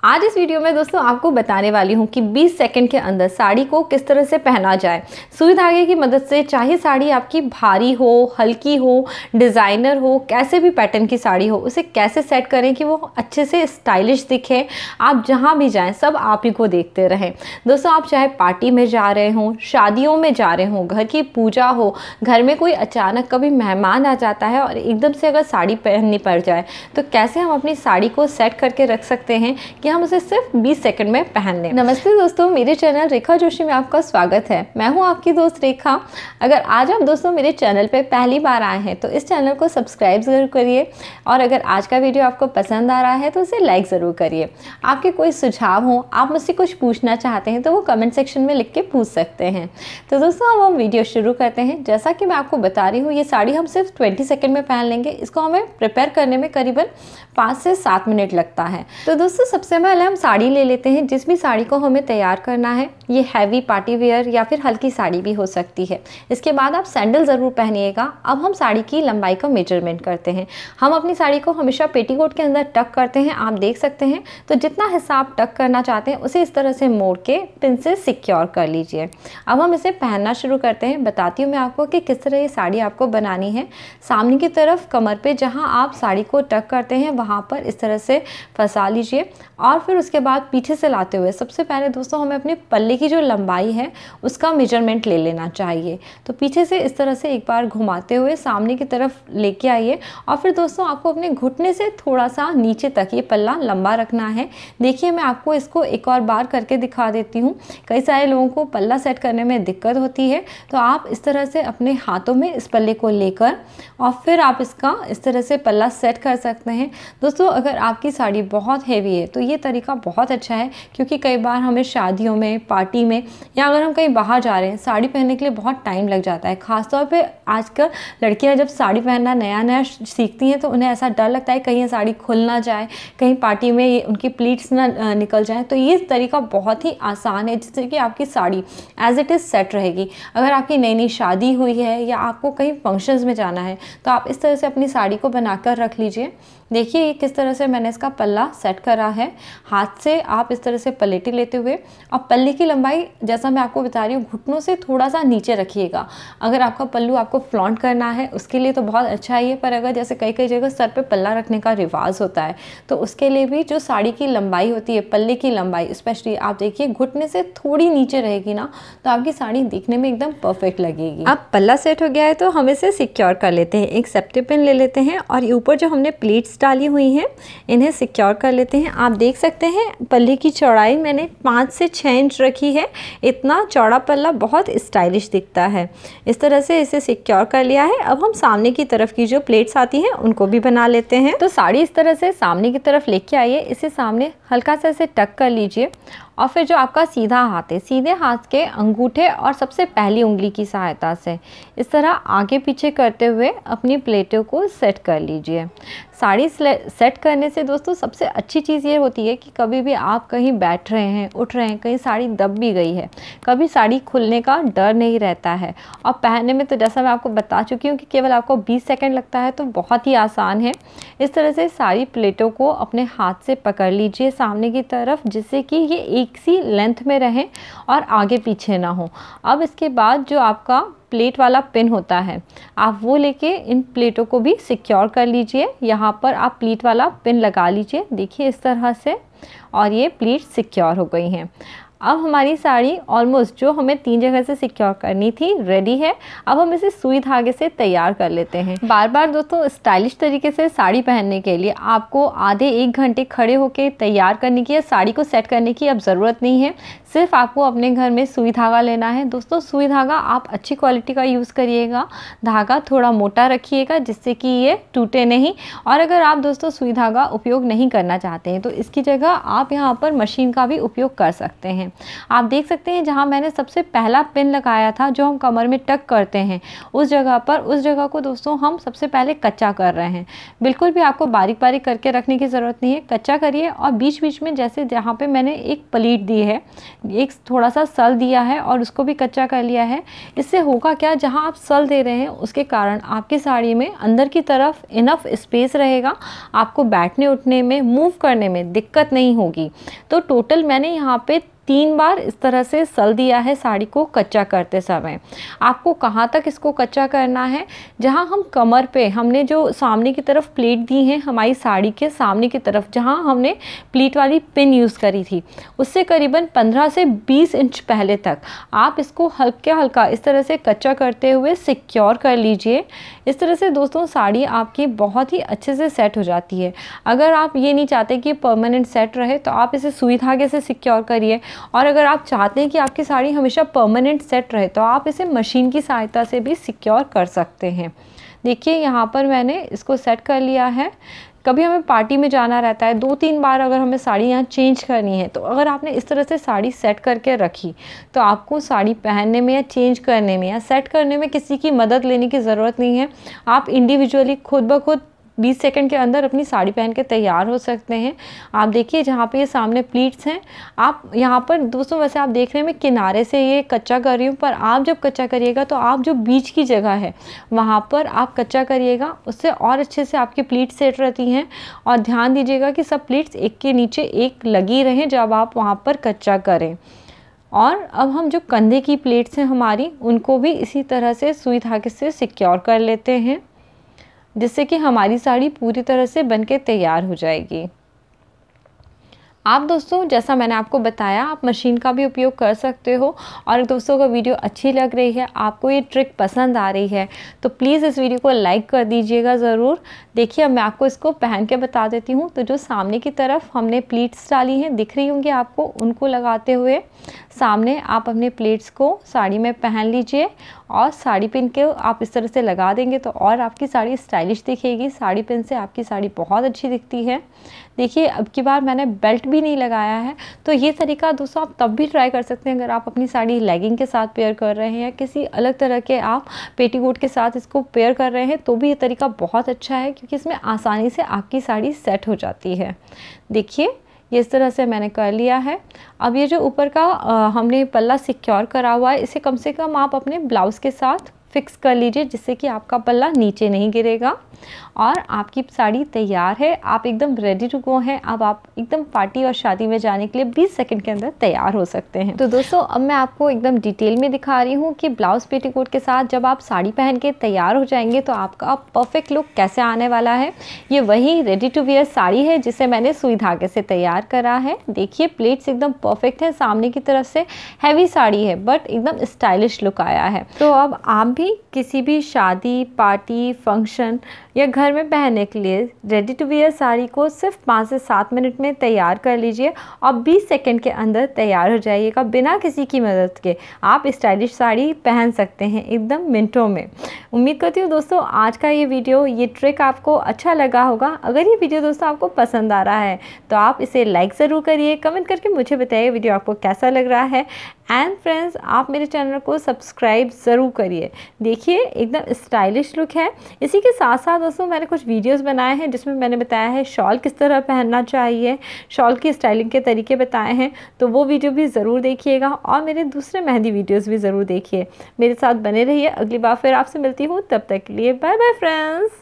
आज इस वीडियो में दोस्तों आपको बताने वाली हूँ कि 20 सेकंड के अंदर साड़ी को किस तरह से पहना जाए। सुई धागे की मदद से, चाहे साड़ी आपकी भारी हो, हल्की हो, डिज़ाइनर हो, कैसे भी पैटर्न की साड़ी हो, उसे कैसे सेट करें कि वो अच्छे से स्टाइलिश दिखे। आप जहाँ भी जाएं सब आप ही को देखते रहें। दोस्तों आप चाहे पार्टी में जा रहे हों, शादियों में जा रहे हों, घर की पूजा हो, घर में कोई अचानक कभी मेहमान आ जाता है और एकदम से अगर साड़ी पहननी पड़ जाए तो कैसे हम अपनी साड़ी को सेट करके रख सकते हैं कि हम उसे सिर्फ 20 सेकंड में पहन लें। नमस्ते दोस्तों, मेरे चैनल रेखा जोशी में आपका स्वागत है। मैं हूं आपकी दोस्त रेखा। अगर आज आप दोस्तों मेरे चैनल पे पहली बार आए हैं तो इस चैनल को सब्सक्राइब ज़रूर करिए और अगर आज का वीडियो आपको पसंद आ रहा है तो उसे लाइक ज़रूर करिए। आपके कोई सुझाव हो, आप मुझसे कुछ पूछना चाहते हैं तो वो कमेंट सेक्शन में लिख के पूछ सकते हैं। तो दोस्तों अब हम वीडियो शुरू करते हैं। जैसा कि मैं आपको बता रही हूँ, ये साड़ी हम सिर्फ 20 सेकंड में पहन लेंगे। इसको हमें प्रिपेयर करने में करीबन 5 से 7 मिनट लगता है। तो दोस्तों सबसे पहले हम साड़ी ले लेते हैं। जिस भी साड़ी को हमें तैयार करना है, ये हैवी पार्टी वेयर या फिर हल्की साड़ी भी हो सकती है। इसके बाद आप सैंडल ज़रूर पहनिएगा। अब हम साड़ी की लंबाई का मेजरमेंट करते हैं। हम अपनी साड़ी को हमेशा पेटीकोट के अंदर टक करते हैं, आप देख सकते हैं। तो जितना हिस्सा आप टक करना चाहते हैं उसे इस तरह से मोड़ के पिन से सिक्योर कर लीजिए। अब हम इसे पहनना शुरू करते हैं। बताती हूँ मैं आपको कि किस तरह ये साड़ी आपको बनानी है। सामने की तरफ कमर पे जहाँ आप साड़ी को टक करते हैं वहाँ पर इस तरह से फंसा लीजिए और फिर उसके बाद पीछे से लाते हुए सबसे पहले दोस्तों हमें अपने पल्ले की जो लंबाई है उसका मेजरमेंट ले लेना चाहिए। तो पीछे से इस तरह से एक बार घुमाते हुए सामने की तरफ लेके आइए और फिर दोस्तों आपको अपने घुटने से थोड़ा सा नीचे तक ये पल्ला लंबा रखना है। देखिए मैं आपको इसको एक और बार करके दिखा देती हूँ। कई सारे लोगों को पल्ला सेट करने में दिक्कत होती है, तो आप इस तरह से अपने हाथों में इस पल्ले को लेकर और फिर आप इसका इस तरह से पल्ला सेट कर सकते हैं। दोस्तों अगर आपकी साड़ी बहुत हैवी है तो ये तरीका बहुत अच्छा है, क्योंकि कई बार हमें शादियों में, पार्टी में या अगर हम कहीं बाहर जा रहे हैं साड़ी पहनने के लिए बहुत टाइम लग जाता है। ख़ासतौर पे आजकल लड़कियां जब साड़ी पहनना नया नया सीखती हैं तो उन्हें ऐसा डर लगता है कहीं ये साड़ी खुल ना जाए, कहीं पार्टी में ये उनकी प्लीट्स ना निकल जाए। तो ये तरीका बहुत ही आसान है जिससे कि आपकी sari as it is set रहेगी। अगर आपकी नई नई शादी हुई है या आपको कहीं फंक्शंस में जाना है तो आप इस तरह से अपनी साड़ी को बनाकर रख लीजिए। देखिए किस तरह से मैंने इसका पल्ला सेट करा है। हाथ से आप इस तरह से पलेटी लेते हुए और पल्ले की लंबाई जैसा मैं आपको बता रही हूँ घुटनों से थोड़ा सा नीचे रखिएगा। अगर आपका पल्लू आपको फ्लॉन्ट करना है उसके लिए तो बहुत अच्छा ही है, पर अगर जैसे कई कई जगह सर पे पल्ला रखने का रिवाज होता है तो उसके लिए भी जो साड़ी की लंबाई होती है, पल्ले की लंबाई स्पेशली आप देखिए घुटने से थोड़ी नीचे रहेगी ना तो आपकी साड़ी दिखने में एकदम परफेक्ट लगेगी। अब पल्ला सेट हो गया है तो हम इसे सिक्योर कर लेते हैं। एक सेफ्टी पिन ले लेते हैं और ऊपर जो हमने प्लेट्स डाली हुई हैं इन्हें सिक्योर कर लेते हैं। आप देख सकते हैं पल्ले की चौड़ाई मैंने 5 से 6 इंच रखी है। इतना चौड़ा पल्ला बहुत स्टाइलिश दिखता है। इस तरह से इसे सिक्योर कर लिया है। अब हम सामने की तरफ की जो प्लेट्स आती हैं उनको भी बना लेते हैं। तो साड़ी इस तरह से सामने की तरफ लेके आइए, इसे सामने हल्का सा इसे टक कर लीजिए और फिर जो आपका सीधा हाथ है, सीधे हाथ के अंगूठे और सबसे पहली उंगली की सहायता से इस तरह आगे पीछे करते हुए अपनी प्लेटों को सेट कर लीजिए। साड़ी सेट करने से दोस्तों सबसे अच्छी चीज़ ये होती है कि कभी भी आप कहीं बैठ रहे हैं, उठ रहे हैं, कहीं साड़ी दब भी गई है, कभी साड़ी खुलने का डर नहीं रहता है। और पहनने में तो जैसा मैं आपको बता चुकी हूँ कि केवल आपको 20 सेकंड लगता है, तो बहुत ही आसान है। इस तरह से सारी प्लेटों को अपने हाथ से पकड़ लीजिए सामने की तरफ, जिससे कि ये एक सी लेंथ में रहें और आगे पीछे ना हो। अब इसके बाद जो आपका प्लेट वाला पिन होता है आप वो लेके इन प्लेटों को भी सिक्योर कर लीजिए। यहाँ पर आप प्लेट वाला पिन लगा लीजिए, देखिए इस तरह से, और ये प्लेट सिक्योर हो गई हैं। अब हमारी साड़ी ऑलमोस्ट जो हमें 3 जगह से सिक्योर करनी थी रेडी है। अब हम इसे सुई धागे से तैयार कर लेते हैं। बार बार दोस्तों स्टाइलिश तरीके से साड़ी पहनने के लिए आपको आधे 1 घंटे खड़े होकर तैयार करने की या साड़ी को सेट करने की अब ज़रूरत नहीं है। सिर्फ आपको अपने घर में सुई धागा लेना है। दोस्तों सुई धागा आप अच्छी क्वालिटी का यूज़ करिएगा, धागा थोड़ा मोटा रखिएगा जिससे कि ये टूटे नहीं। और अगर आप दोस्तों सुई धागा उपयोग नहीं करना चाहते हैं तो इसकी जगह आप यहाँ पर मशीन का भी उपयोग कर सकते हैं। आप देख सकते हैं जहाँ मैंने सबसे पहला पिन लगाया था जो हम कमर में टक करते हैं उस जगह को दोस्तों हम सबसे पहले कच्चा कर रहे हैं। बिल्कुल भी आपको बारीक बारीक करके रखने की ज़रूरत नहीं है, कच्चा करिए। और बीच बीच में जैसे जहाँ पे मैंने एक प्लीट दी है, एक थोड़ा सा सल दिया है और उसको भी कच्चा कर लिया है। इससे होगा क्या, जहाँ आप सल दे रहे हैं उसके कारण आपकी साड़ी में अंदर की तरफ इनफ स्पेस रहेगा, आपको बैठने उठने में मूव करने में दिक्कत नहीं होगी। तो टोटल मैंने यहाँ पे 3 बार इस तरह से सल दिया है साड़ी को कच्चा करते समय। आपको कहाँ तक इसको कच्चा करना है, जहाँ हम कमर पे हमने जो सामने की तरफ प्लीट दी है, हमारी साड़ी के सामने की तरफ जहाँ हमने प्लीट वाली पिन यूज़ करी थी उससे करीबन 15 से 20 इंच पहले तक आप इसको हल्का हल्का इस तरह से कच्चा करते हुए सिक्योर कर लीजिए। इस तरह से दोस्तों साड़ी आपकी बहुत ही अच्छे से सेट हो जाती है। अगर आप ये नहीं चाहते कि परमानेंट सेट रहे तो आप इसे सुई धागे से सिक्योर करिए, और अगर आप चाहते हैं कि आपकी साड़ी हमेशा परमानेंट सेट रहे तो आप इसे मशीन की सहायता से भी सिक्योर कर सकते हैं। देखिए यहाँ पर मैंने इसको सेट कर लिया है। कभी हमें पार्टी में जाना रहता है, 2-3 बार अगर हमें साड़ी यहाँ चेंज करनी है, तो अगर आपने इस तरह से साड़ी सेट करके रखी तो आपको साड़ी पहनने में या चेंज करने में या सेट करने में किसी की मदद लेने की ज़रूरत नहीं है। आप इंडिविजुअली खुद ब खुद 20 सेकंड के अंदर अपनी साड़ी पहन के तैयार हो सकते हैं। आप देखिए जहाँ पे ये सामने प्लीट्स हैं, आप यहाँ पर दोस्तों वैसे आप देख रहे हैं मैं किनारे से ये कच्चा कर रही हूँ, पर आप जब कच्चा करिएगा तो आप जो बीच की जगह है वहाँ पर आप कच्चा करिएगा, उससे और अच्छे से आपकी प्लीट सेट रहती हैं। और ध्यान दीजिएगा कि सब प्लीट्स एक के नीचे एक लगी रहें जब आप वहाँ पर कच्चा करें। और अब हम जो कंधे की प्लेट्स हैं हमारी, उनको भी इसी तरह से सुई धागे से सिक्योर कर लेते हैं, जिससे कि हमारी साड़ी पूरी तरह से बनके तैयार हो जाएगी। आप दोस्तों जैसा मैंने आपको बताया आप मशीन का भी उपयोग कर सकते हो। और दोस्तों अगर वीडियो अच्छी लग रही है, आपको ये ट्रिक पसंद आ रही है, तो प्लीज़ इस वीडियो को लाइक कर दीजिएगा ज़रूर। देखिए अब मैं आपको इसको पहन के बता देती हूँ। तो जो सामने की तरफ हमने प्लीट्स डाली हैं दिख रही होंगी आपको, उनको लगाते हुए सामने आप अपने प्लेट्स को साड़ी में पहन लीजिए और साड़ी पिन के आप इस तरह से लगा देंगे तो और आपकी साड़ी स्टाइलिश दिखेगी। साड़ी पिन से आपकी साड़ी बहुत अच्छी दिखती है। देखिए अब की बार मैंने बेल्ट भी नहीं लगाया है, तो ये तरीका दोस्तों आप तब भी ट्राई कर सकते हैं अगर आप अपनी साड़ी लेगिंग के साथ पेयर कर रहे हैं या किसी अलग तरह के आप पेटीकोट के साथ इसको पेयर कर रहे हैं, तो भी ये तरीका बहुत अच्छा है क्योंकि इसमें आसानी से आपकी साड़ी सेट हो जाती है। देखिए ये इस तरह से मैंने कर लिया है। अब ये जो ऊपर का हमने पल्ला सिक्योर करा हुआ है, इसे कम से कम आप अपने ब्लाउज़ के साथ फिक्स कर लीजिए जिससे कि आपका पल्ला नीचे नहीं गिरेगा। और आपकी साड़ी तैयार है, आप एकदम रेडी टू गो हैं। अब आप एकदम पार्टी और शादी में जाने के लिए 20 सेकंड के अंदर तैयार हो सकते हैं। तो दोस्तों अब मैं आपको एकदम डिटेल में दिखा रही हूँ कि ब्लाउज़ पेटीकोट के साथ जब आप साड़ी पहन के तैयार हो जाएंगे तो आपका परफेक्ट लुक कैसे आने वाला है। ये वही रेडी टू वेयर साड़ी है जिसे मैंने सुई धागे से तैयार करा है। देखिए प्लेट्स एकदम परफेक्ट है, सामने की तरफ से हैवी साड़ी है बट एकदम स्टाइलिश लुक आया है। तो अब आप भी किसी भी शादी, पार्टी, फंक्शन या घर में पहनने के लिए रेडी टू वेयर साड़ी को सिर्फ 5 से 7 मिनट में तैयार कर लीजिए और 20 सेकंड के अंदर तैयार हो जाइएगा। बिना किसी की मदद के आप स्टाइलिश साड़ी पहन सकते हैं एकदम मिनटों में। उम्मीद करती हूँ दोस्तों आज का ये वीडियो, ये ट्रिक आपको अच्छा लगा होगा। अगर ये वीडियो दोस्तों आपको पसंद आ रहा है तो आप इसे लाइक ज़रूर करिए, कमेंट करके मुझे बताइए वीडियो आपको कैसा लग रहा है। एंड फ्रेंड्स आप मेरे चैनल को सब्सक्राइब ज़रूर करिए। देखिए एकदम स्टाइलिश लुक है। इसी के साथ साथ दोस्तों मैंने कुछ वीडियोस बनाए हैं जिसमें मैंने बताया है शॉल किस तरह पहनना चाहिए, शॉल की स्टाइलिंग के तरीके बताए हैं, तो वो वीडियो भी ज़रूर देखिएगा। और मेरे दूसरे मेहंदी वीडियोज़ भी ज़रूर देखिए। मेरे साथ बने रहिए। अगली बार फिर आपसे मिलती हूँ, तब तक के लिए बाय बाय फ्रेंड्स।